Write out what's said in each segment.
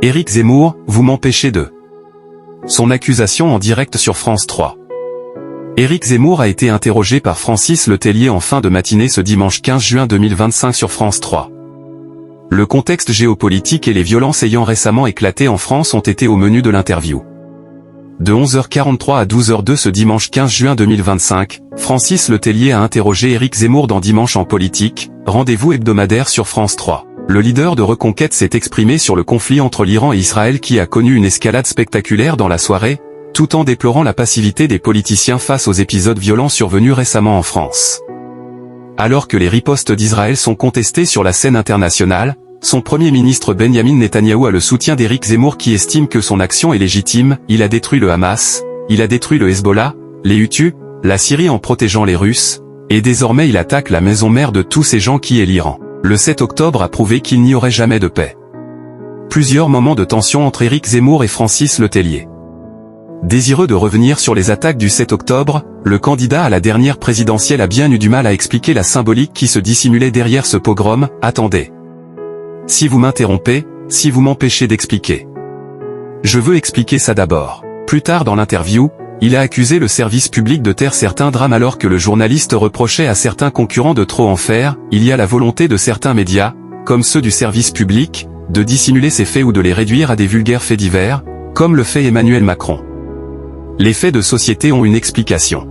Éric Zemmour, vous m'empêchez de... Son accusation en direct sur France 3. Éric Zemmour a été interrogé par Francis Letellier en fin de matinée ce dimanche 15 juin 2025 sur France 3. Le contexte géopolitique et les violences ayant récemment éclaté en France ont été au menu de l'interview. De 11h43 à 12h02 ce dimanche 15 juin 2025, Francis Letellier a interrogé Éric Zemmour dans Dimanche en politique, rendez-vous hebdomadaire sur France 3. Le leader de Reconquête s'est exprimé sur le conflit entre l'Iran et Israël qui a connu une escalade spectaculaire dans la soirée, tout en déplorant la passivité des politiciens face aux épisodes violents survenus récemment en France. Alors que les ripostes d'Israël sont contestées sur la scène internationale, son premier ministre Benyamin Netanyahou a le soutien d'Éric Zemmour qui estime que son action est légitime. Il a détruit le Hamas, il a détruit le Hezbollah, les Hutus, la Syrie en protégeant les Russes, et désormais il attaque la maison mère de tous ces gens qui est l'Iran. Le 7 octobre a prouvé qu'il n'y aurait jamais de paix. Plusieurs moments de tension entre Éric Zemmour et Francis Letellier. Désireux de revenir sur les attaques du 7 octobre, le candidat à la dernière présidentielle a bien eu du mal à expliquer la symbolique qui se dissimulait derrière ce pogrom. Attendez. Si vous m'interrompez, si vous m'empêchez d'expliquer. Je veux expliquer ça d'abord. Plus tard dans l'interview, il a accusé le service public de taire certains drames alors que le journaliste reprochait à certains concurrents de trop en faire. Il y a la volonté de certains médias, comme ceux du service public, de dissimuler ces faits ou de les réduire à des vulgaires faits divers, comme le fait Emmanuel Macron. Les faits de société ont une explication.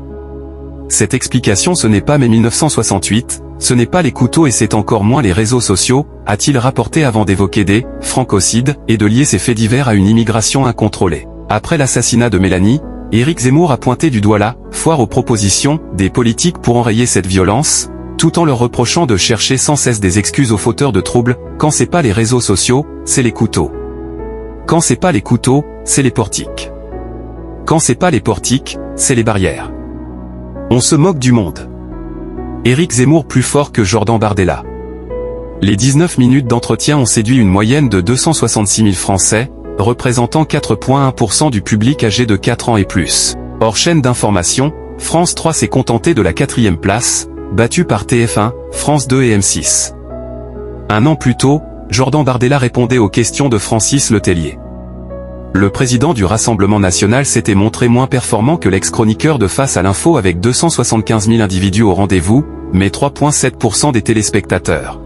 Cette explication ce n'est pas mai 1968, ce n'est pas les couteaux et c'est encore moins les réseaux sociaux, a-t-il rapporté avant d'évoquer des francocides et de lier ces faits divers à une immigration incontrôlée. Après l'assassinat de Mélanie, Éric Zemmour a pointé du doigt la foire aux propositions des politiques pour enrayer cette violence, tout en leur reprochant de chercher sans cesse des excuses aux fauteurs de troubles. Quand c'est pas les réseaux sociaux, c'est les couteaux. Quand c'est pas les couteaux, c'est les portiques. Quand c'est pas les portiques, c'est les barrières. On se moque du monde. Éric Zemmour plus fort que Jordan Bardella. Les 19 minutes d'entretien ont séduit une moyenne de 266 000 Français, représentant 4,1% du public âgé de 4 ans et plus. Hors chaîne d'information, France 3 s'est contenté de la 4e place, battue par TF1, France 2 et M6. Un an plus tôt, Jordan Bardella répondait aux questions de Francis Letellier. Le président du Rassemblement national s'était montré moins performant que l'ex-chroniqueur de Face à l'info avec 275 000 individus au rendez-vous, mais 3,7% des téléspectateurs.